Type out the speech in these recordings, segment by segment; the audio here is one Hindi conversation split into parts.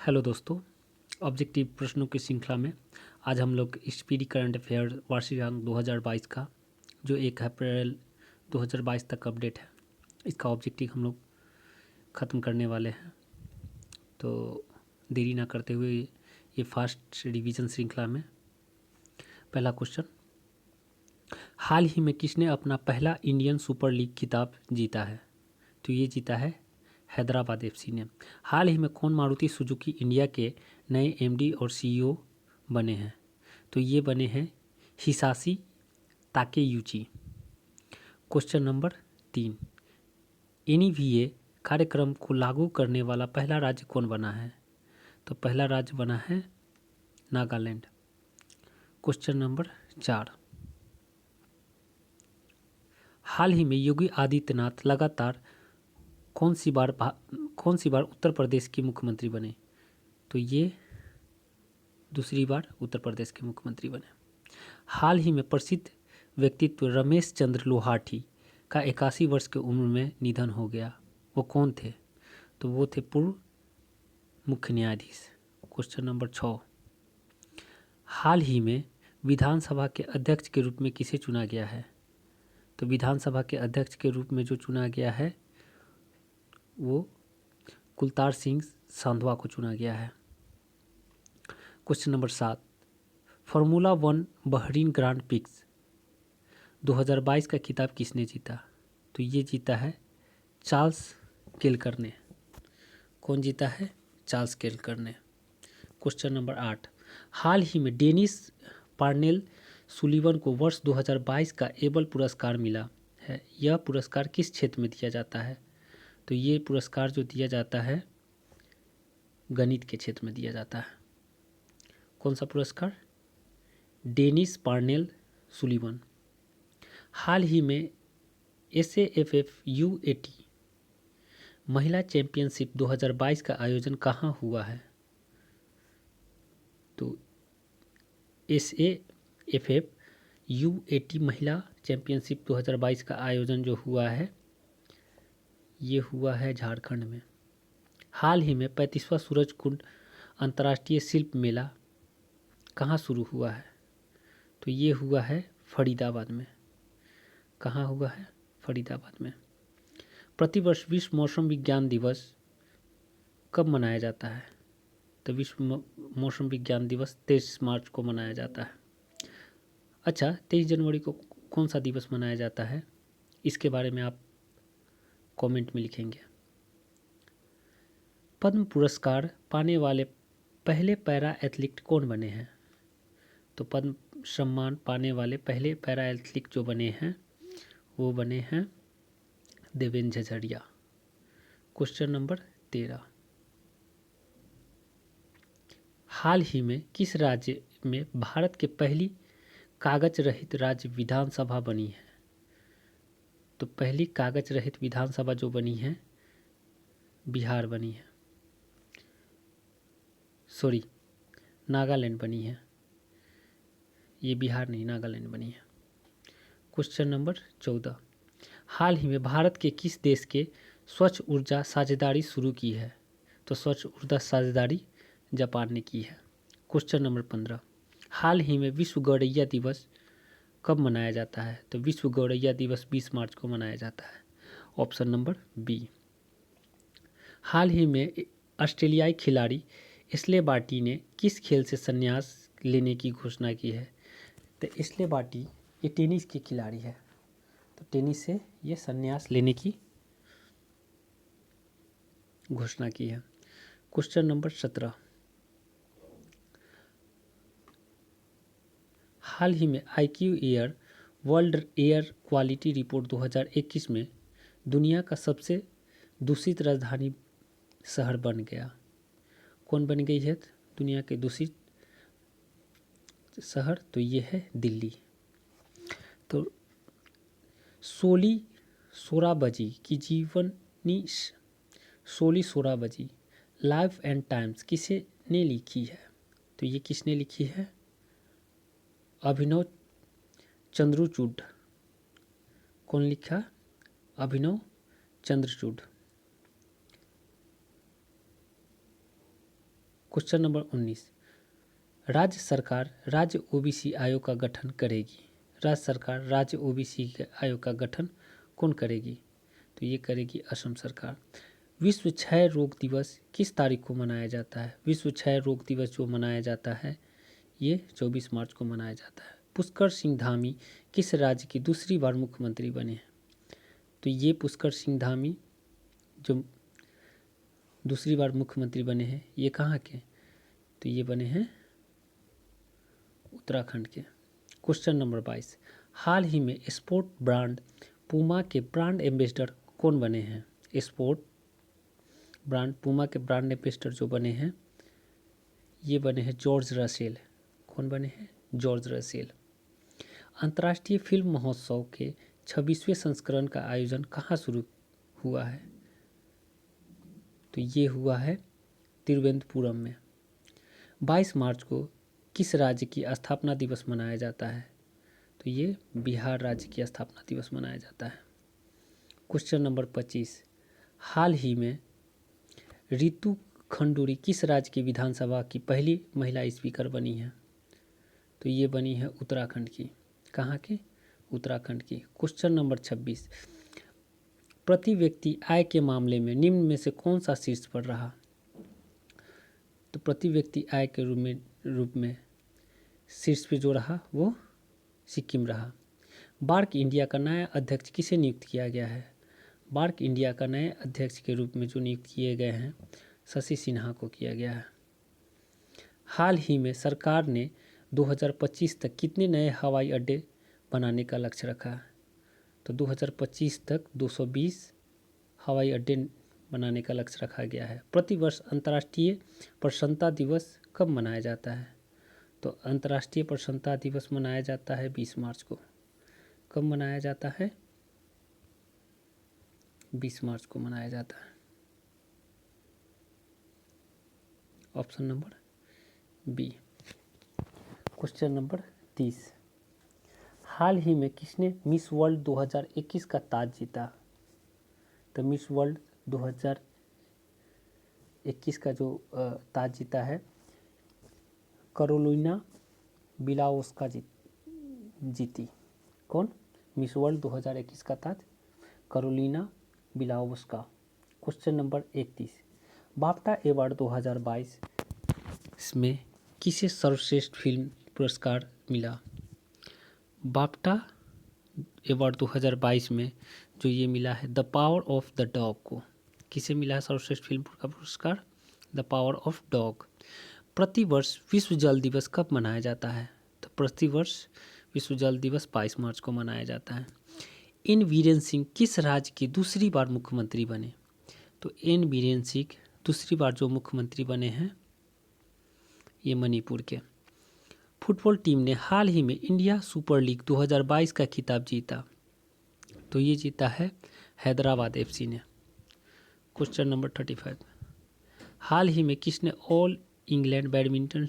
हेलो दोस्तों, ऑब्जेक्टिव प्रश्नों की श्रृंखला में आज हम लोग स्पीडी करंट अफेयर वार्षिक अंक 2022 का जो 1 अप्रैल 2022 तक अपडेट है, इसका ऑब्जेक्टिव हम लोग ख़त्म करने वाले हैं। तो देरी ना करते हुए ये फास्ट रिवीजन श्रृंखला में पहला क्वेश्चन, हाल ही में किसने अपना पहला इंडियन सुपर लीग खिताब जीता है? तो ये जीता है हैदराबाद एफसी ने। हाल ही में कौन मारुति सुजुकी इंडिया के नए एमडी और सीईओ बने हैं? तो ये बने हैं हिसाशी ताकेयूची। क्वेश्चन नंबर 3, एनईवीए कार्यक्रम को लागू करने वाला पहला राज्य कौन बना है? तो पहला राज्य बना है नागालैंड। क्वेश्चन नंबर 4, हाल ही में योगी आदित्यनाथ लगातार कौन सी बार उत्तर प्रदेश के मुख्यमंत्री बने? तो ये दूसरी बार उत्तर प्रदेश के मुख्यमंत्री बने। हाल ही में प्रसिद्ध व्यक्तित्व रमेश चंद्र लोहाटी का 81 वर्ष की उम्र में निधन हो गया। वो कौन थे? तो वो थे पूर्व मुख्य न्यायाधीश। क्वेश्चन नंबर 6, हाल ही में विधानसभा के अध्यक्ष के रूप में किसे चुना गया है? तो विधानसभा के अध्यक्ष के रूप में जो चुना गया है वो कुलतार सिंह सांधवा को चुना गया है। Question number 7, formula 1 Bahrain grand prix 2022 का खिताब किसने जीता? तो ये जीता है चार्ल्स केलकर ने। कौन जीता है? चार्ल्स केलकर ने। क्वेश्चन नंबर 8, हाल ही में डेनिस पार्नेल सुलिवन को वर्ष 2022 का एबल पुरस्कार मिला है। यह पुरस्कार किस क्षेत्र में दिया जाता है? तो ये पुरस्कार जो दिया जाता है गणित के क्षेत्र में दिया जाता है। कौन सा पुरस्कार? Dennis Parnell Sullivan. हाल ही में SAFF U80 महिला चैंपियनशिप 2022 का आयोजन कहाँ हुआ है? तो SAFF U80 महिला चैंपियनशिप 2022 का आयोजन जो हुआ है ये हुआ है झारखंड में। हाल ही में 35वां सूरजकुंड अंतर्राष्ट्रीय शिल्प मेला कहाँ शुरू हुआ है? तो ये हुआ है फरीदाबाद में। कहाँ हुआ है? फरीदाबाद में। प्रतिवर्ष विश्व मौसम विज्ञान दिवस कब मनाया जाता है? तो विश्व मौसम विज्ञान दिवस 23 मार्च को मनाया जाता है। अच्छा, 23 जनवरी को कौन सा दिवस मनाया जाता है? इसके बारे में आप कमेंट में लिखेंगे। पद्म पुरस्कार पाने वाले पहले पैरा एथलीट कौन बने हैं? तो पद्म सम्मान पाने वाले पहले पैरा एथलीट जो बने हैं वो बने हैं देवेंद्र झझरिया। क्वेश्चन नंबर 13, हाल ही में किस राज्य में भारत के पहली कागज रहित राज्य विधानसभा बनी है? तो पहली कागज रहित विधानसभा जो बनी है बिहार बनी है, सॉरी नागालैंड बनी है। ये बिहार नहीं, नागालैंड बनी है। क्वेश्चन नंबर 14, हाल ही में भारत के किस देश के स्वच्छ ऊर्जा साझेदारी शुरू की है? तो स्वच्छ ऊर्जा साझेदारी जापान ने की है। क्वेश्चन नंबर 15, हाल ही में विश्व गौरैया दिवस कब मनाया जाता है? तो विश्व गौरैया दिवस 20 मार्च को मनाया जाता है। Option number B. हाल ही में ऑस्ट्रेलियाई खिलाड़ी एशले बार्टी ने किस खेल से संन्यास लेने की घोषणा की है? तो एशले बार्टी ये टेनिस की खिलाड़ी है, तो टेनिस से ये संन्यास लेने की घोषणा की है। क्वेश्चन नंबर 17, हाल ही में IQ air world air quality report 2021 में दुनिया का सबसे दूषित राजधानी शहर बन गया। कौन बन गई है दुनिया के दूषित शहर? तो ये है दिल्ली। तो सोली सोराबजी की जीवनी Soli Sorabjee life and times किसे ने लिखी है? तो ये किसने लिखी है? अभिनव चंद्रचूड। कौन लिखा? अभिनव चंद्रचूड। क्वेश्चन नंबर 19, राज्य सरकार राज्य ओबीसी आयोग का गठन करेगी। राज्य सरकार राज्य ओबीसी आयोग का गठन कौन करेगी? तो ये करेगी असम सरकार। विश्व क्षय रोग दिवस किस तारीख को मनाया जाता है? विश्व क्षय रोग दिवस जो मनाया जाता है ये 24 मार्च को मनाया जाता है। पुष्कर सिंह धामी किस राज्य की दूसरी बार मुख्यमंत्री बने हैं? तो ये पुष्कर सिंह धामी जो दूसरी बार मुख्यमंत्री बने हैं ये कहाँ के? तो ये बने हैं उत्तराखंड के। क्वेश्चन नंबर 22, हाल ही में स्पोर्ट ब्रांड पूमा के ब्रांड एम्बेसडर कौन बने हैं? स्पोर्ट ब्रांड पूमा के ब्रांड एम्बेसडर जो बने हैं ये बने हैं जॉर्ज रसेल। कौन बने हैं? George Russell. अंतर्राष्ट्रीय फिल्म महोत्सव के 26वें संस्करण का आयोजन कहाँ शुरू हुआ है? तो ये हुआ है तिरुवनंतपुरम में। 22 मार्च को किस राज्य की स्थापना दिवस मनाया जाता है? तो ये बिहार राज्य की स्थापना दिवस मनाया जाता है। क्वेश्चन नंबर 25, हाल ही में रितु खंडूरी किस राज्य की विधानसभा की पहली महिला स्पीकर बनी है? तो ये बनी है उत्तराखंड की। कहाँ की? उत्तराखंड की। क्वेश्चन नंबर 26, प्रति व्यक्ति आय के मामले में निम्न में से कौन सा शीर्ष पर रहा? तो प्रति व्यक्ति आय के रूप में शीर्ष पे जो रहा वो सिक्किम रहा। बार्क इंडिया का नया अध्यक्ष किसे नियुक्त किया गया है? बार्क इंडिया का नए अध्यक्ष के रूप में जो नियुक्त किए गए हैं शशि सिन्हा को किया गया है। हाल ही में सरकार ने 2025 तक कितने नए हवाई अड्डे बनाने का लक्ष्य रखा है? तो 2025 तक 220 हवाई अड्डे बनाने का लक्ष्य रखा गया है। प्रतिवर्ष अंतर्राष्ट्रीय प्रसन्नता दिवस कब मनाया जाता है? तो अंतर्राष्ट्रीय प्रसन्नता दिवस मनाया जाता है 20 मार्च को। कब मनाया जाता है? 20 मार्च को मनाया जाता है। Option number B. Question number 30, हाल ही में किसने मिस वर्ल्ड 2021 का ताज जीता? तो मिस वर्ल्ड 2021 का जो ताज जीता है कैरोलिना बिलावोस्का जीती। कौन? मिस वर्ल्ड 2021 का ताज Karolina Bielawska. Question number 31, BAFTA award 2022 इसमें किसे सर्वश्रेष्ठ फिल्म पुरस्कार मिला? बाफ्टा अवार्ड 2022 में जो ये मिला है the power of the dog को। किसे मिला है सर्वश्रेष्ठ फिल्म का पुरस्कार? The power of dog. प्रतिवर्ष विश्व जल दिवस कब मनाया जाता है? तो प्रतिवर्ष विश्व जल दिवस 22 मार्च को मनाया जाता है। एन बीरेन सिंह किस राज्य के दूसरी बार मुख्यमंत्री बने? तो एन बीरेन सिंह दूसरी बार जो मुख्यमंत्री बने हैं ये मणिपुर के। फुटबॉल टीम ने हाल ही में इंडिया सुपर लीग 2022 का खिताब जीता। तो ये जीता है हैदराबाद एफसी ने। क्वेश्चन नंबर 35, हाल ही में किसने ऑल इंग्लैंड बैडमिंटन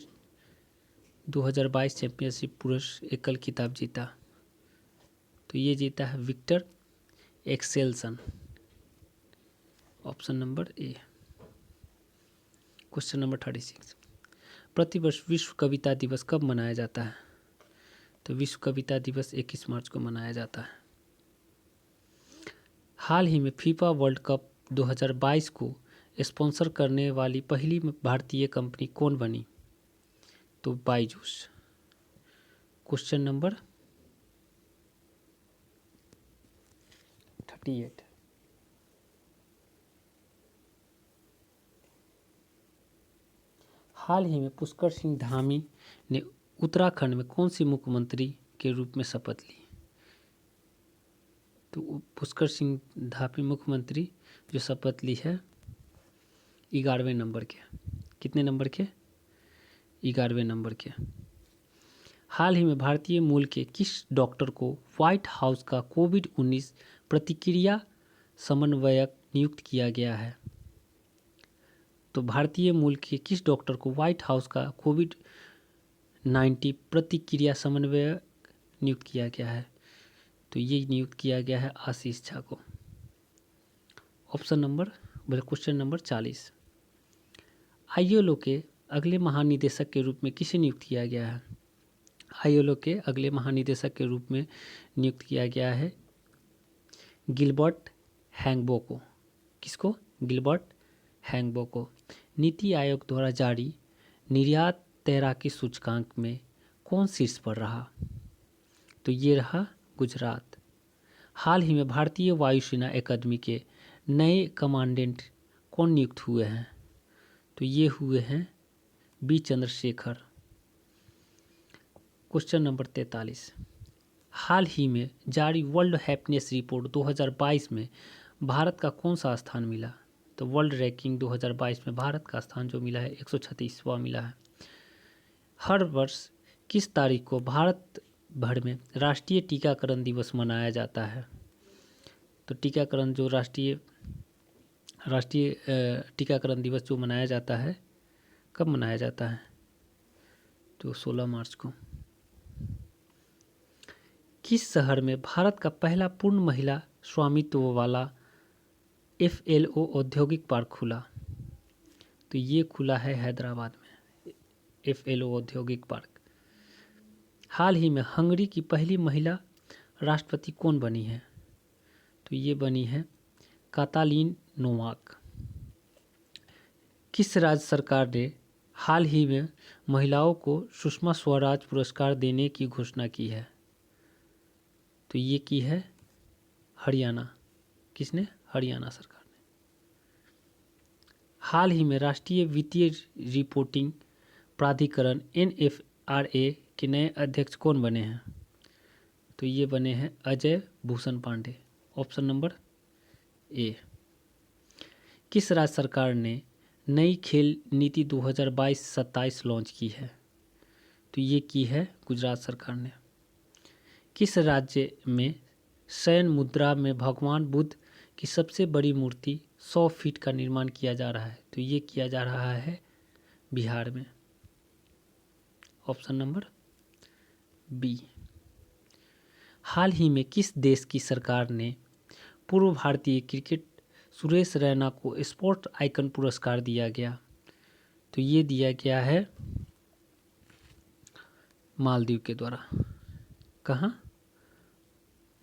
2022 चैंपियनशिप पुरुष एकल खिताब जीता? तो ये जीता है Viktor Axelsen. Option number A. Question number 36, प्रतिवर्ष विश्व कविता दिवस कब मनाया जाता है? तो विश्व कविता दिवस 21 मार्च को मनाया जाता है। हाल ही में फीफा वर्ल्ड कप 2022 को स्पॉन्सर करने वाली पहली भारतीय कंपनी कौन बनी? तो बायजूस। क्वेश्चन नंबर 38, हाल ही में पुष्कर सिंह धामी ने उत्तराखंड में कौन सी मुख्यमंत्री के रूप में शपथ ली? तो पुष्कर सिंह धामी मुख्यमंत्री जो शपथ ली है 11वें नंबर के। कितने नंबर के? 11वें नंबर के। हाल ही में भारतीय मूल के किस डॉक्टर को व्हाइट हाउस का कोविड-19 प्रतिक्रिया समन्वयक नियुक्त किया गया है? तो भारतीय मूल के किस डॉक्टर को व्हाइट हाउस का कोविड-19 प्रतिक्रिया समन्वयक नियुक्त किया गया है? तो ये नियुक्त किया गया है आशीष झा को। क्वेश्चन नंबर 40, आईएलओ के अगले महानिदेशक के रूप में किसे नियुक्त किया गया है? आईएलओ के अगले महानिदेशक के रूप में नियुक्त किया गया है गिलबर्ट हैंगबो को। किसको? गिलबर्ट हैंगबो को। नीति आयोग द्वारा जारी निर्यात तैराकी सूचकांक में कौन शीर्ष पर रहा? तो ये रहा गुजरात। हाल ही में भारतीय वायुसेना अकादमी के नए कमांडेंट कौन नियुक्त हुए हैं? तो ये हुए हैं बी चंद्रशेखर। क्वेश्चन नंबर 43, हाल ही में जारी वर्ल्ड हैप्पीनेस रिपोर्ट 2022 में भारत का कौन सा स्थान मिला? तो वर्ल्ड रैंकिंग 2022 में भारत का स्थान जो मिला है 136वां मिला है। हर वर्ष किस तारीख को भारत भर में राष्ट्रीय टीकाकरण दिवस मनाया जाता है? तो टीकाकरण जो राष्ट्रीय टीकाकरण दिवस जो मनाया जाता है, कब मनाया जाता है? तो 16 मार्च को। किस शहर में भारत का पहला पूर्ण महिला स्वामित्व वाला FLO औद्योगिक पार्क खुला? तो ये खुला है हैदराबाद में, FLO औद्योगिक पार्क। हाल ही में हंगरी की पहली महिला राष्ट्रपति कौन बनी है? तो ये बनी है कातालीन नोवाक। किस राज्य सरकार ने हाल ही में महिलाओं को सुषमा स्वराज पुरस्कार देने की घोषणा की है? तो ये की है हरियाणा। किसने? हरियाणा सरकार ने। हाल ही में राष्ट्रीय वित्तीय रिपोर्टिंग प्राधिकरण NFRA के नए अध्यक्ष कौन बने हैं? तो ये बने हैं Ajay Bhushan Pandey. Option number A. किस राज्य सरकार ने नई खेल नीति 2022-27 लॉन्च की है? तो ये की है गुजरात सरकार ने। किस राज्य में शयन मुद्रा में भगवान बुद्ध की सबसे बड़ी मूर्ति 100 फीट का निर्माण किया जा रहा है? तो ये किया जा रहा है बिहार में। Option number B. हाल ही में किस देश की सरकार ने पूर्व भारतीय क्रिकेट सुरेश रैना को स्पोर्ट आइकन पुरस्कार दिया गया? तो ये दिया गया है मालदीव के द्वारा। कहाँ?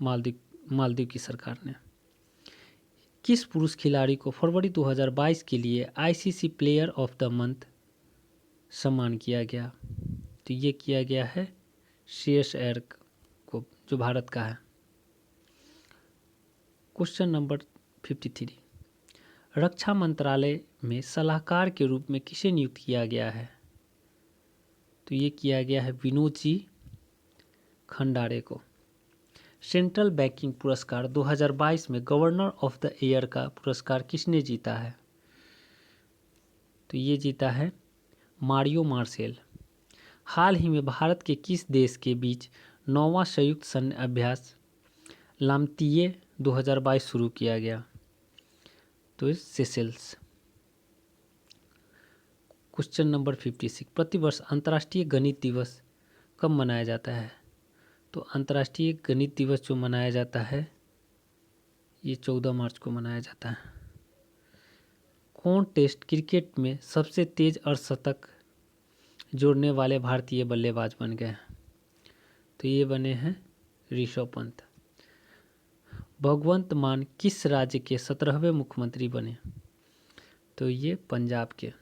मालदीव की सरकार ने। किस पुरुष खिलाड़ी को फरवरी 2022 के लिए ICC player of the month सम्मान किया गया? तो ये किया गया है श्रेयस अय्यर को, जो भारत का है। क्वेश्चन नंबर 53, रक्षा मंत्रालय में सलाहकार के रूप में किसे नियुक्त किया गया है? तो ये किया गया है विनोद जी खंडारे को। सेंट्रल बैंकिंग पुरस्कार 2022 में गवर्नर ऑफ द ईयर का पुरस्कार किसने जीता है? तो ये जीता है मारियो मार्सेल। हाल ही में भारत के किस देश के बीच 9वां संयुक्त सैन्य अभ्यास लामतीये 2022 शुरू किया गया? तो सेशेल्स। क्वेश्चन नंबर 56, प्रतिवर्ष अंतर्राष्ट्रीय गणित दिवस कब मनाया जाता है? तो अंतर्राष्ट्रीय गणित दिवस जो मनाया जाता है ये 14 मार्च को मनाया जाता है। कौन टेस्ट क्रिकेट में सबसे तेज अर्धशतक जोड़ने वाले भारतीय बल्लेबाज बन गए हैं? तो ये बने हैं ऋषभ पंत। भगवंत मान किस राज्य के 17वें मुख्यमंत्री बने? तो ये पंजाब के।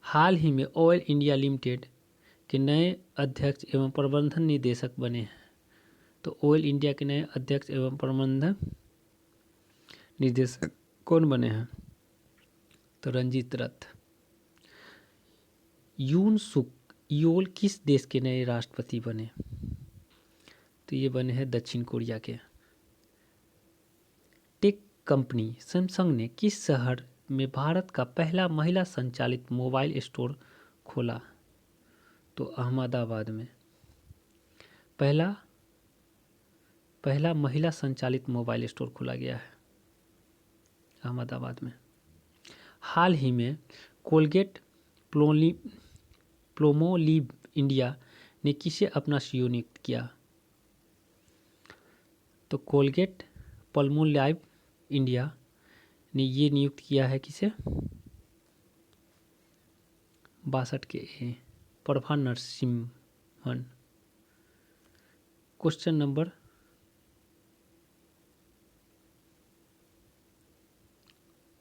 हाल ही में ऑयल इंडिया लिमिटेड के नए अध्यक्ष एवं प्रबंधन निदेशक बने हैं? तो ऑयल इंडिया के नए अध्यक्ष एवं प्रबंधन निदेशक कौन बने हैं? तो रंजीत रथ। यून सुक योल किस देश के नए राष्ट्रपति बने? तो ये बने हैं दक्षिण कोरिया के। टेक कंपनी सैमसंग ने किस शहर में भारत का पहला महिला संचालित मोबाइल स्टोर खोला? तो अहमदाबाद में पहला महिला संचालित मोबाइल स्टोर खोला गया है अहमदाबाद में। हाल ही में कोलगेट प्लोमोलिव इंडिया ने किसे अपना CEO नियुक्त किया? तो कोलगेट पल्मोलाइव इंडिया ने ये नियुक्त किया है किसे? 62 के ए प्रभा नरसिम्हन। क्वेश्चन नंबर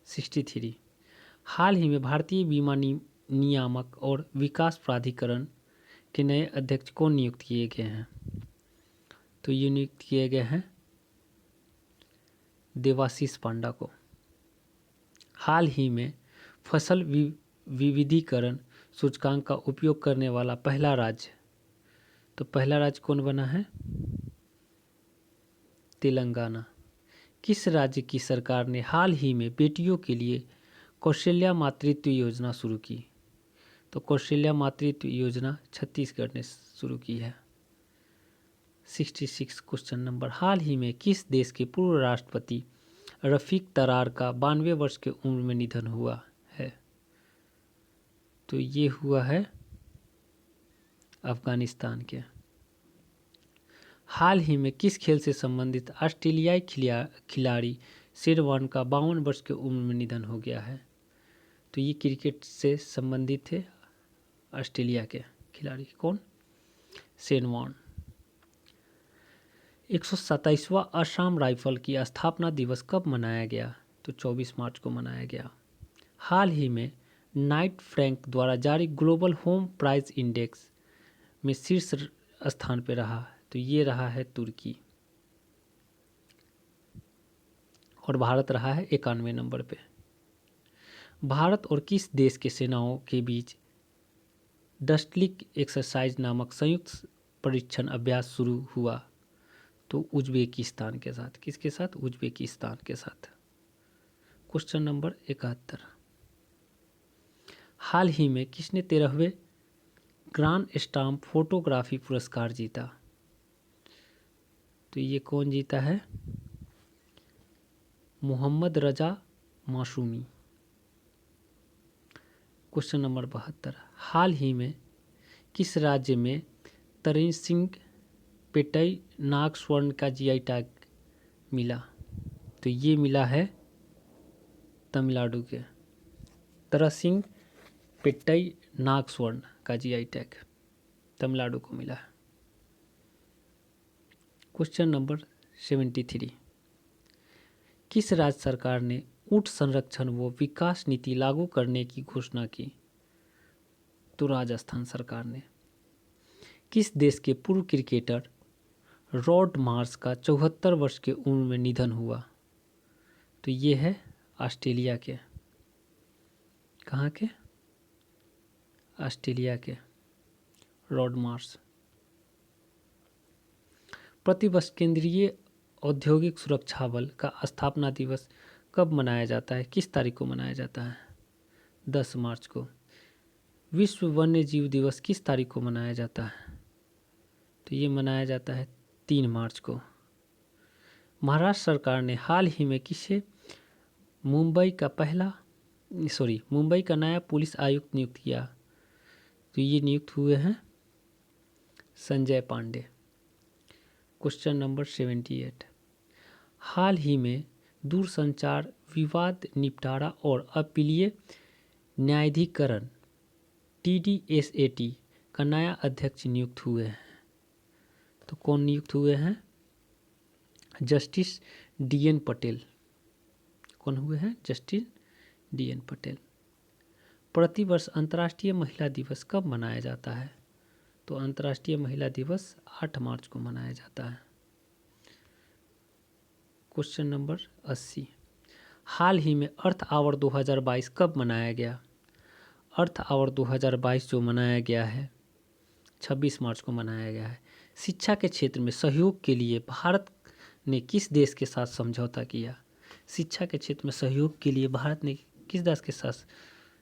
63, हाल ही में भारतीय बीमा नियामक और विकास प्राधिकरण के नए अध्यक्ष कौन नियुक्त किए गए हैं? तो ये नियुक्त किए गए हैं देवाशीष पांडा को। हाल ही में फसल विविधीकरण सूचकांक का उपयोग करने वाला पहला राज्य, तो पहला राज्य कौन बना है? तेलंगाना। किस राज्य की सरकार ने हाल ही में बेटियों के लिए कौशल्या मातृत्व योजना शुरू की? तो कौशल्या मातृत्व योजना छत्तीसगढ़ ने शुरू की है। 66 क्वेश्चन नंबर, हाल ही में किस देश के पूर्व राष्ट्रपति रफीक तरार का 92 वर्ष की उम्र में निधन हुआ है? तो ये हुआ है अफगानिस्तान के। हाल ही में किस खेल से संबंधित ऑस्ट्रेलियाई खिलाड़ी शेरवान का 52 वर्ष की उम्र में निधन हो गया है? तो ये क्रिकेट से संबंधित थे ऑस्ट्रेलिया के खिलाड़ी। कौन? शेरवान। 127वां असम राइफल की स्थापना दिवस कब मनाया गया? तो 24 मार्च को मनाया गया। हाल ही में नाइट फ्रैंक द्वारा जारी ग्लोबल होम प्राइस इंडेक्स में शीर्ष स्थान पर रहा, तो ये रहा है तुर्की, और भारत रहा है 91 नंबर पे। भारत और किस देश के सेनाओं के बीच डस्टलिक एक्सरसाइज नामक संयुक्त परीक्षण अभ्यास शुरू हुआ? तो उज्बेकिस्तान के साथ। किसके साथ? उज्बेकिस्तान के साथ। क्वेश्चन नंबर 71, हाल ही में किसने 13वें ग्रांड स्टाम्प फोटोग्राफी पुरस्कार जीता? तो ये कौन जीता है? मोहम्मद रजा मासूमी। क्वेश्चन नंबर 72, हाल ही में किस राज्य में तरण सिंह पेटई नाग स्वर्ण का जीआई टैग मिला? तो ये मिला है तमिलनाडु के। तरण सिंह पेटई नाग स्वर्ण का जीआई टैग तमिलनाडु को मिला है। क्वेश्चन नंबर 73, किस राज्य सरकार ने ऊंट संरक्षण व विकास नीति लागू करने की घोषणा की? तो राजस्थान सरकार ने। किस देश के पूर्व क्रिकेटर रॉड मार्श का 74 वर्ष की उम्र में निधन हुआ? तो ये है ऑस्ट्रेलिया के। कहाँ के? ऑस्ट्रेलिया के रॉड मार्श। प्रतिवर्ष केंद्रीय औद्योगिक सुरक्षा बल का स्थापना दिवस कब मनाया जाता है? किस तारीख को मनाया जाता है? 10 मार्च को। विश्व वन्य जीव दिवस किस तारीख को मनाया जाता है? तो ये मनाया जाता है 3 मार्च को। महाराष्ट्र सरकार ने हाल ही में किसे मुंबई का नया पुलिस आयुक्त नियुक्त किया? तो ये नियुक्त हुए हैं संजय पांडे। क्वेश्चन नंबर 78, हाल ही में दूरसंचार विवाद निपटारा और अपीलीय न्यायाधिकरण TDSAT का नया अध्यक्ष नियुक्त हुए हैं? तो कौन नियुक्त हुए हैं? Justice DN Patel. कौन हुए हैं? Justice DN Patel. प्रतिवर्ष अंतर्राष्ट्रीय महिला दिवस कब मनाया जाता है? तो अंतर्राष्ट्रीय महिला दिवस 8 मार्च को मनाया जाता है। क्वेश्चन नंबर 80, हाल ही में अर्थ आवर 2022 कब मनाया गया? अर्थ आवर 2022 जो मनाया गया है 26 मार्च को मनाया गया है। शिक्षा के क्षेत्र में सहयोग के लिए भारत ने किस देश के साथ समझौता किया? शिक्षा के क्षेत्र में सहयोग के लिए भारत ने किस देश के साथ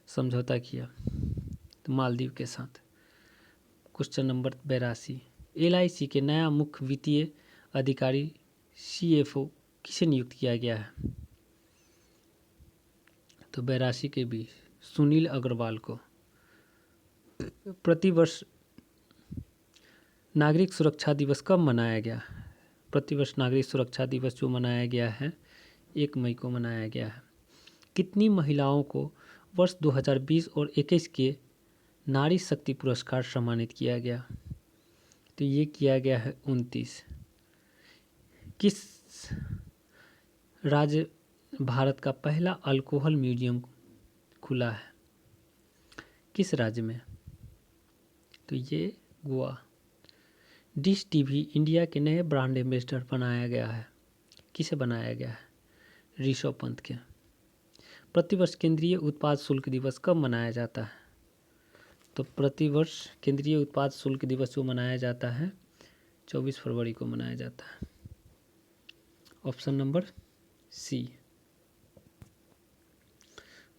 समझौता किया? तो मालदीव के साथ। क्वेश्चन नंबर 82, LIC के नया मुख्य वित्तीय अधिकारी CFO किसे नियुक्त किया गया है? तो 82 के भी सुनील अग्रवाल को। प्रतिवर्ष नागरिक सुरक्षा दिवस कब मनाया गया? प्रतिवर्ष नागरिक सुरक्षा दिवस जो मनाया गया है 1 मई को मनाया गया है। कितनी महिलाओं को वर्ष 2020 और 21 के नारी शक्ति पुरस्कार सम्मानित किया गया? तो ये किया गया है 29। किस राज्य भारत का पहला अल्कोहल म्यूजियम खुला है? किस राज्य में? तो ये गोवा। डिश टीवी इंडिया के नए ब्रांड एम्बेसडर बनाया गया है। किसे बनाया गया है? ऋषभ पंत के। प्रतिवर्ष केंद्रीय उत्पाद शुल्क दिवस कब मनाया जाता है? तो प्रतिवर्ष केंद्रीय उत्पाद शुल्क दिवस जो मनाया जाता है 24 फरवरी को मनाया जाता है। Option number C.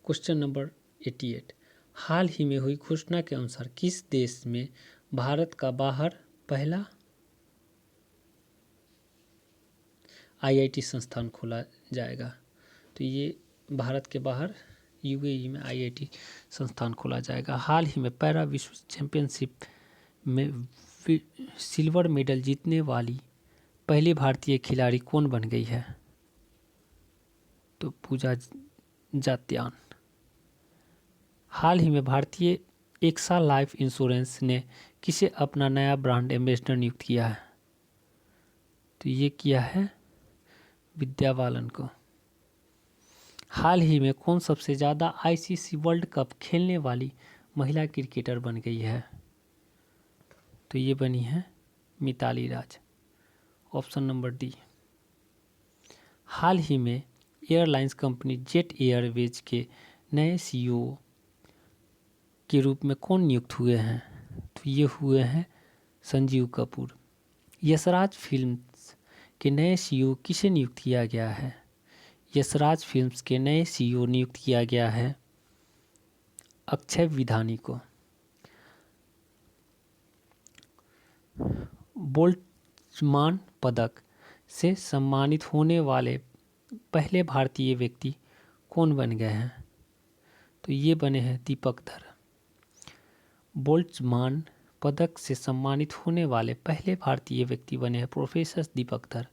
Question number 88। हाल ही में हुई घोषणा के अनुसार किस देश में भारत का बाहर पहला आईआईटी संस्थान खोला जाएगा? तो ये भारत के बाहर यूएई में आईआईटी संस्थान खोला जाएगा। हाल ही में पैरा विश्व चैंपियनशिप में सिल्वर मेडल जीतने वाली पहली भारतीय खिलाड़ी कौन बन गई है? तो पूजा जात्यान। हाल ही में भारतीय एक्सा लाइफ इंश्योरेंस ने किसे अपना नया ब्रांड एम्बेसडर नियुक्त किया है? तो ये किया है विद्या बालन को। हाल ही में कौन सबसे ज़्यादा आईसीसी वर्ल्ड कप खेलने वाली महिला क्रिकेटर बन गई है? तो ये बनी है Mitali Raj. Option number D. हाल ही में एयरलाइंस कंपनी जेट एयरवेज के नए सीईओ के रूप में कौन नियुक्त हुए हैं? तो ये हुए हैं संजीव कपूर। यशराज फिल्म्स के नए सीईओ किसे नियुक्त किया गया है? यशराज फिल्म्स के नए सीईओ नियुक्त किया गया है अक्षय विधानी को। बोल्ट्जमान पदक से सम्मानित होने वाले पहले भारतीय व्यक्ति कौन बन गए हैं? तो ये बने हैं दीपक धर। बोल्ट्जमान पदक से सम्मानित होने वाले पहले भारतीय व्यक्ति बने हैं प्रोफेसर दीपक धर।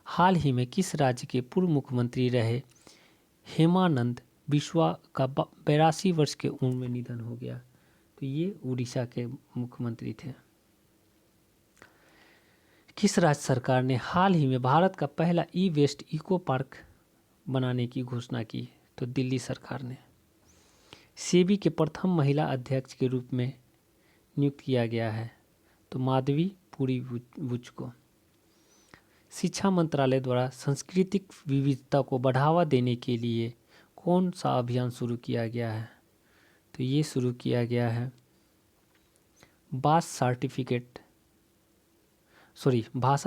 हाल ही में किस राज्य के पूर्व मुख्यमंत्री रहे हेमानंद बिस्वा का 82 वर्ष के उम्र में निधन हो गया? तो ये उड़ीसा के मुख्यमंत्री थे। किस राज्य सरकार ने हाल ही में भारत का पहला ई वेस्ट इको पार्क बनाने की घोषणा की? तो दिल्ली सरकार ने। सेबी के प्रथम महिला अध्यक्ष के रूप में नियुक्त किया गया है तो माधवी पुरी बुच को। शिक्षा मंत्रालय द्वारा सांस्कृतिक विविधता को बढ़ावा देने के लिए कौन सा अभियान शुरू किया गया है? तो ये शुरू किया गया है भाषा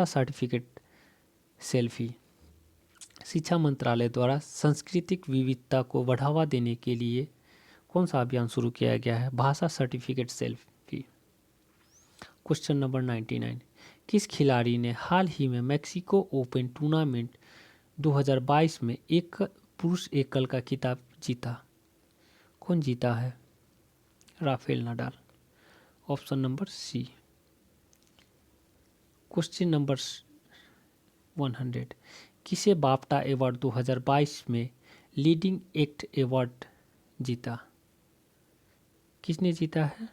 सर्टिफिकेट सेल्फी। शिक्षा मंत्रालय द्वारा सांस्कृतिक विविधता को बढ़ावा देने के लिए कौन सा अभियान शुरू किया गया है? भाषा सर्टिफिकेट सेल्फी। Question number 99। किस खिलाड़ी ने हाल ही में मैक्सिको ओपन टूर्नामेंट 2022 में एक पुरुष एकल का खिताब जीता? कौन जीता है? Rafael Nadal. Option number C. Question number 100। किसे बाफ्टा अवार्ड 2022 में लीडिंग एक्ट अवार्ड जीता? किसने जीता है?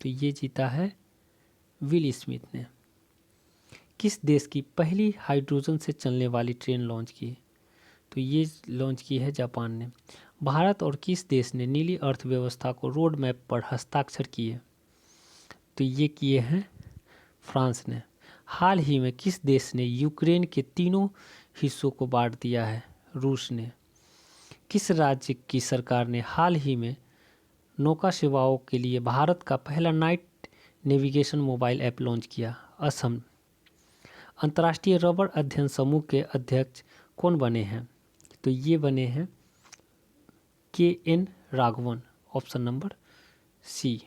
तो ये जीता है विल स्मिथ ने। किस देश की पहली हाइड्रोजन से चलने वाली ट्रेन लॉन्च की? तो ये लॉन्च की है जापान ने। भारत और किस देश ने नीली अर्थव्यवस्था को रोड मैप पर हस्ताक्षर किए? तो ये किए हैं फ्रांस ने। हाल ही में किस देश ने यूक्रेन के तीनों हिस्सों को बांट दिया है? रूस ने। किस राज्य की सरकार ने हाल ही में नौका सेवाओं के लिए भारत का पहला night navigation mobile app launch किया? असम। अंतर्राष्ट्रीय रबर अध्ययन समूह के अध्यक्ष कौन बने हैं? तो ये बने हैं KN Raghavan. Option number C.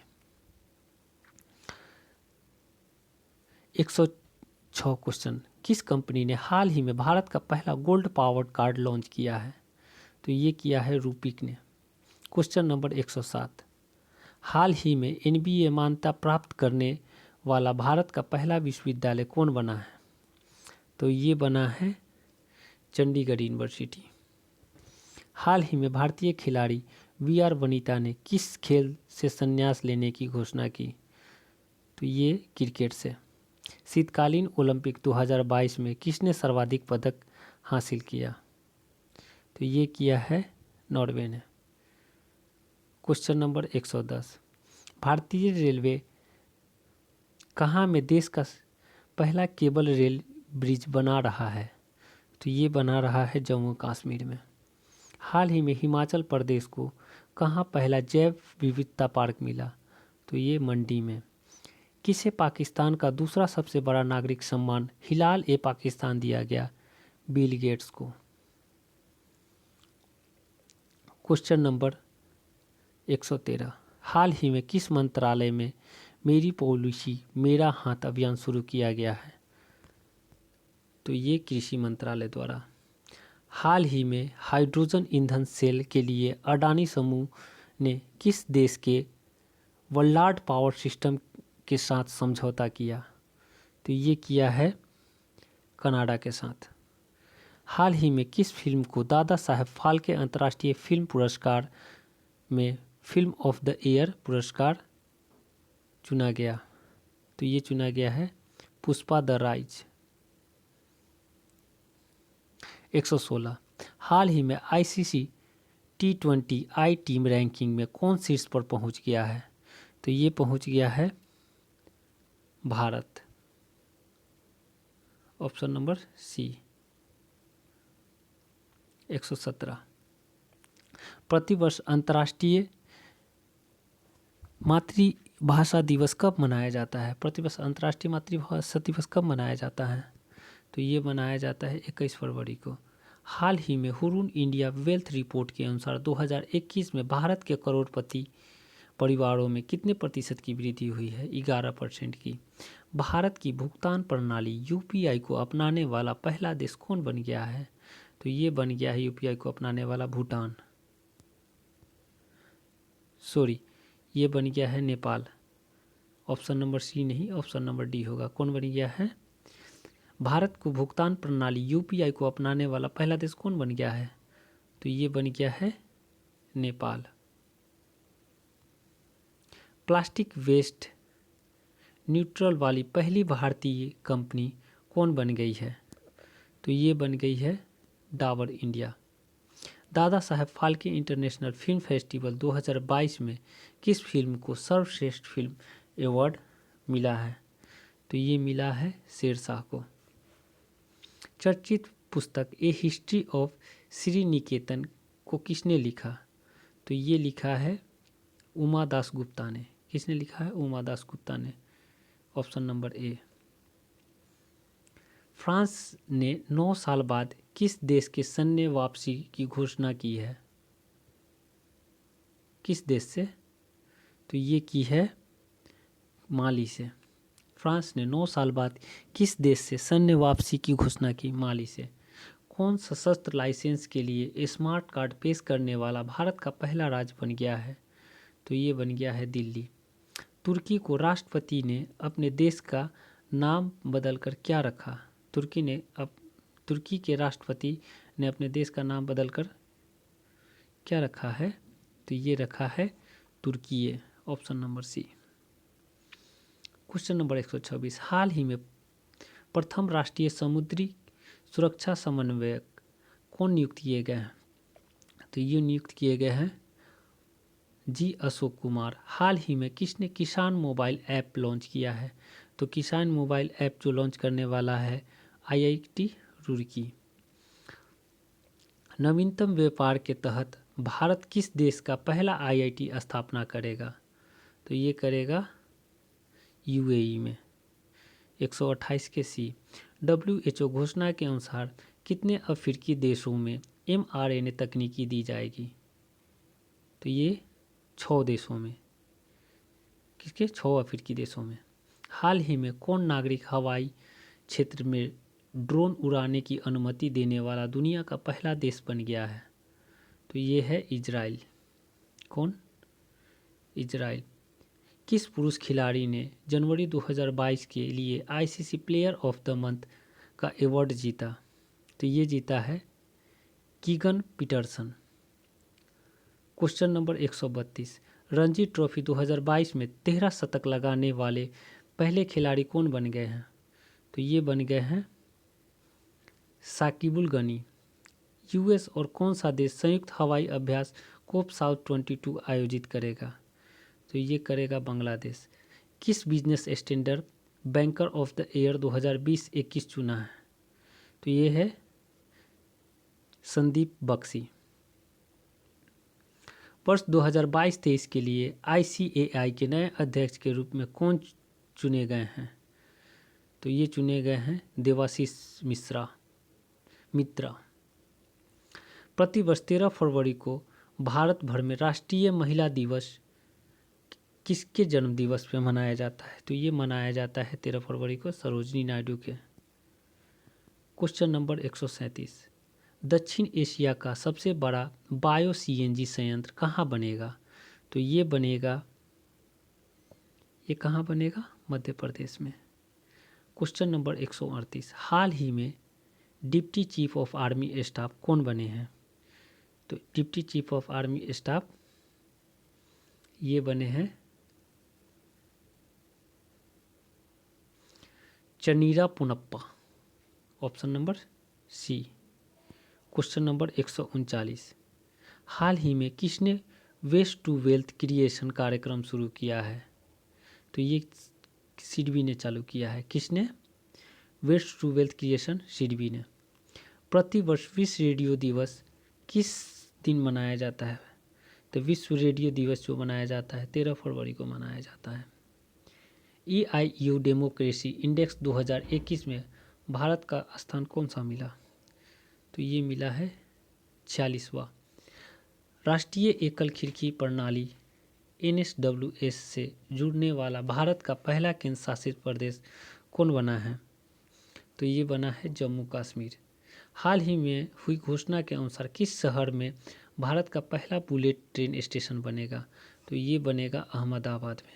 106 question. किस कंपनी ने हाल ही में भारत का पहला गोल्ड पावर्ड कार्ड लॉन्च किया है? तो ये किया है रूपिक ने। Question number 107। हाल ही में NBA मान्यता प्राप्त करने वाला भारत का पहला विश्वविद्यालय कौन बना है? तो ये बना है चंडीगढ़ यूनिवर्सिटी। हाल ही में भारतीय खिलाड़ी वी.आर. वनिता ने किस खेल से संन्यास लेने की घोषणा की? तो ये क्रिकेट से। शीतकालीन ओलंपिक 2022 में किसने सर्वाधिक पदक हासिल किया? तो ये किया है नॉर्वे ने। क्वेश्चन नंबर 110, भारतीय रेलवे कहाँ में देश का पहला केबल रेल ब्रिज बना रहा है? तो ये बना रहा है जम्मू कश्मीर में। हाल ही में हिमाचल प्रदेश को कहाँ पहला जैव विविधता पार्क मिला? तो ये मंडी में। किसे पाकिस्तान का दूसरा सबसे बड़ा नागरिक सम्मान हिलाल ए पाकिस्तान दिया गया? बिल गेट्स को। क्वेश्चन नंबर 113, हाल ही में किस मंत्रालय में मेरी पॉलिसी मेरा हाथ अभियान शुरू किया गया है? तो ये कृषि मंत्रालय द्वारा। हाल ही में हाइड्रोजन ईंधन सेल के लिए अडानी समूह ने किस देश के वल्लाड पावर सिस्टम के साथ समझौता किया? तो ये किया है कनाडा के साथ। हाल ही में किस फिल्म को दादा साहेब फाल्के अंतर्राष्ट्रीय फिल्म पुरस्कार में फिल्म ऑफ द ईयर पुरस्कार चुना गया? तो ये चुना गया है पुष्पा द राइज। 116, हाल ही में आईसीसी T20 आई टीम रैंकिंग में कौन शीर्ष पर पहुंच गया है? तो ये पहुंच गया है भारत। ऑप्शन नंबर सी। 117, प्रतिवर्ष अंतर्राष्ट्रीय मातृभाषा दिवस कब मनाया जाता है? प्रतिवर्ष अंतर्राष्ट्रीय मातृभाषा दिवस कब मनाया जाता है? तो ये मनाया जाता है 21 फरवरी को। हाल ही में हुरून इंडिया वेल्थ रिपोर्ट के अनुसार 2021 में भारत के करोड़पति परिवारों में कितने प्रतिशत की वृद्धि हुई है? 11% की। भारत की भुगतान प्रणाली यूपीआई को अपनाने वाला पहला देश कौन बन गया है? तो ये बन गया है यूपीआई को अपनाने वाला भूटान। ये बन गया है नेपाल। ऑप्शन नंबर सी नहीं, ऑप्शन नंबर डी होगा। कौन बन गया है? भारत को भुगतान प्रणाली यूपीआई को अपनाने वाला पहला देश कौन बन गया है? तो ये बन गया है नेपाल। प्लास्टिक वेस्ट न्यूट्रल वाली पहली भारतीय कंपनी कौन बन गई है? तो ये बन गई है Dabur India. Dada Saheb Phalke international film festival 2022 में किस फिल्म को सर्वश्रेष्ठ फिल्म अवार्ड मिला है? तो ये मिला है शेरशाह को। चर्चित पुस्तक ए हिस्ट्री ऑफ श्री निकेतन को किसने लिखा? तो ये लिखा है उमा दास गुप्ता ने। किसने लिखा है? उमा दास गुप्ता ने। ऑप्शन नंबर ए। फ्रांस ने 9 साल बाद किस देश के सैन्य वापसी की घोषणा की है? किस देश से? तो ये की है माली से। फ्रांस ने 9 साल बाद किस देश से सैन्य वापसी की घोषणा की? माली से। कौन सशस्त्र लाइसेंस के लिए स्मार्ट कार्ड पेश करने वाला भारत का पहला राज्य बन गया है? तो ये बन गया है दिल्ली। तुर्की को राष्ट्रपति ने अपने देश का नाम बदलकर क्या रखा? तुर्की के राष्ट्रपति ने अपने देश का नाम बदलकर क्या रखा है? तो ये रखा है तुर्की। Option number C. Question number 126, हाल ही में प्रथम राष्ट्रीय समुद्री सुरक्षा समन्वयक कौन नियुक्त किए गए हैं? तो ये नियुक्त किए गए हैं जी अशोक कुमार। हाल ही में किसने किसान मोबाइल ऐप लॉन्च किया है? तो किसान मोबाइल ऐप जो लॉन्च करने वाला है IIT रुड़की। नवीनतम व्यापार के तहत भारत किस देश का पहला IIT स्थापना करेगा? तो ये करेगा UAE में। 128 के सी। WHO घोषणा के अनुसार कितने अफ्रीकी देशों में mRNA तकनीकी दी जाएगी? तो ये 6 देशों में। किसके? 6 अफ्रीकी देशों में। हाल ही में कौन नागरिक हवाई क्षेत्र में ड्रोन उड़ाने की अनुमति देने वाला दुनिया का पहला देश बन गया है? तो ये है इजराइल। कौन? इजराइल। किस पुरुष खिलाड़ी ने जनवरी 2022 के लिए ICC player of the month का अवार्ड जीता? तो ये जीता है Keegan Petersen. Question number 132, Ranji trophy 2022 में 13 शतक लगाने वाले पहले खिलाड़ी कौन बन गए हैं? तो ये बन गए हैं साकिबुल गनी। यूएस और कौन सा देश संयुक्त हवाई अभ्यास कोप साउथ 22 आयोजित करेगा? तो ये करेगा बांग्लादेश। किस business standard banker of the year 2020-21 चुना है? तो ये है संदीप बख्शी। वर्ष 2022-23 के लिए ICAI के नए अध्यक्ष के रूप में कौन चुने गए हैं? तो ये चुने गए हैं देवाशीष मित्रा। प्रतिवर्ष 13 फरवरी को भारत भर में राष्ट्रीय महिला दिवस किसके जन्म दिवस पे मनाया जाता है? तो ये मनाया जाता है 13 फरवरी को सरोजिनी नायडू के। क्वेश्चन नंबर 137, दक्षिण एशिया का सबसे बड़ा बायो CNG संयंत्र कहाँ बनेगा? तो ये कहाँ बनेगा? मध्य प्रदेश में। क्वेश्चन नंबर 138, हाल ही में deputy chief of army staff कौन बने हैं? तो deputy chief of army staff ये बने हैं Chaneera Ponappa, option number C. Question number 139, हाल ही में किसने वेस्ट टू वेल्थ क्रिएशन कार्यक्रम शुरू किया है? तो ये सिडबी ने चालू किया है। किसने? Waste to wealth creation SIDBI ने। प्रतिवर्ष विश्व रेडियो दिवस किस दिन मनाया जाता है? तो विश्व रेडियो दिवस जो मनाया जाता है 13 फरवरी को मनाया जाता है। EIU डेमोक्रेसी इंडेक्स 2021 में भारत का स्थान कौन सा मिला? तो ये मिला है 46वां। राष्ट्रीय एकल खिड़की प्रणाली NSWS से जुड़ने वाला भारत का पहला केंद्र शासित प्रदेश कौन बना है? तो ये बना है जम्मू कश्मीर। हाल ही में हुई घोषणा के अनुसार किस शहर में भारत का पहला बुलेट ट्रेन स्टेशन बनेगा? तो ये बनेगा अहमदाबाद में।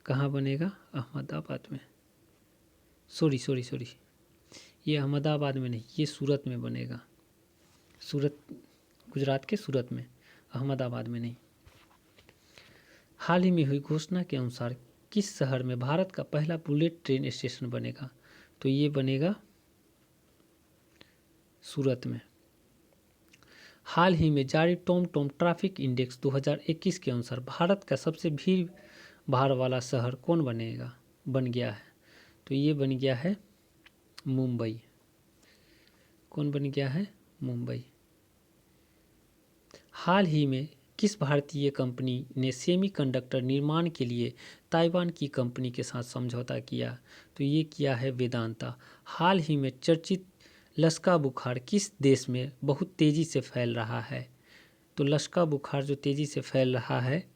कहाँ बनेगा? अहमदाबाद में। सॉरी, ये अहमदाबाद में नहीं, ये सूरत में बनेगा। सूरत, गुजरात के सूरत में, अहमदाबाद में नहीं। हाल ही में हुई घोषणा के अनुसार किस शहर में भारत का पहला बुलेट ट्रेन स्टेशन बनेगा? तो ये बनेगा सूरत में। हाल ही में जारी टॉम ट्रैफिक इंडेक्स 2021 के अनुसार भारत का सबसे भीड़ भाड़ वाला शहर कौन बन गया है? तो ये बन गया है मुंबई। कौन बन गया है? मुंबई। हाल ही में किस भारतीय कंपनी ने सेमीकंडक्टर निर्माण के लिए ताइवान की कंपनी के साथ समझौता किया? तो ये किया है वेदांता। हाल ही में चर्चित लसका बुखार किस देश में बहुत तेज़ी से फैल रहा है? तो लसका बुखार जो तेज़ी से फैल रहा है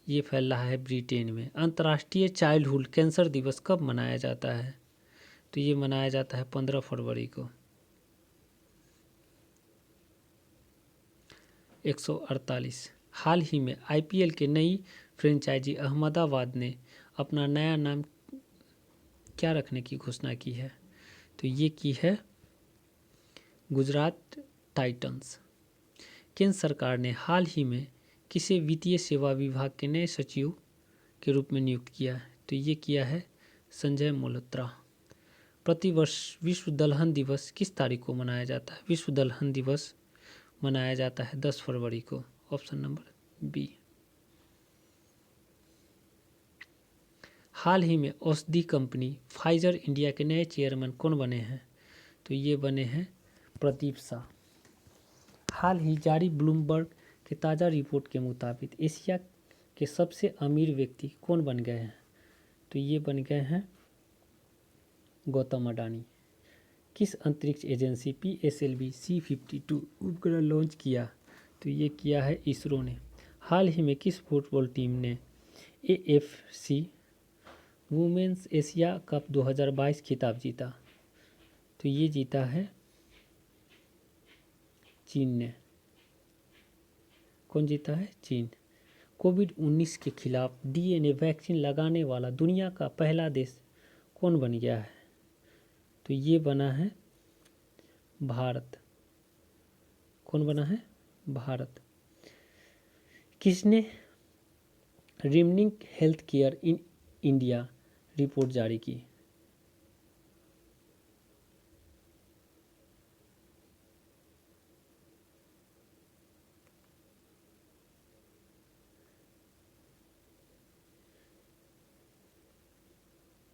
ये फैल रहा है ब्रिटेन में। अंतर्राष्ट्रीय चाइल्डहुड कैंसर दिवस कब मनाया जाता है? तो ये मनाया जाता है 15 फरवरी को। 148, हाल ही में IPL के नई फ्रेंचाइजी अहमदाबाद ने अपना नया नाम क्या रखने की घोषणा की है? तो ये की है गुजरात टाइटंस। केंद्र सरकार ने हाल ही में किसे वित्तीय सेवा विभाग के नए सचिव के रूप में नियुक्त किया है? तो ये किया है संजय मल्होत्रा। प्रतिवर्ष विश्व दलहन दिवस किस तारीख को मनाया जाता है? विश्व दलहन दिवस मनाया जाता है 10 फरवरी को, ऑप्शन नंबर बी। हाल ही में औषधि कंपनी फाइजर इंडिया के नए चेयरमैन कौन बने हैं? तो ये बने हैं प्रदीप शाह। हाल ही जारी ब्लूमबर्ग के ताज़ा रिपोर्ट के मुताबिक एशिया के सबसे अमीर व्यक्ति कौन बन गए हैं? तो ये बन गए हैं गौतम अडानी। किस अंतरिक्ष एजेंसी PSLV C-52 उपग्रह लॉन्च किया? तो ये किया है इसरो ने। हाल ही में किस फुटबॉल टीम ने AFC वुमेन्स एशिया कप 2022 खिताब जीता? तो ये जीता है चीन ने। कौन जीता है? चीन। कोविड-19 के खिलाफ DNA वैक्सीन लगाने वाला दुनिया का पहला देश कौन बन गया है? तो ये बना है भारत। कौन बना है? भारत। किसने रिमनिक health care in India report जारी की?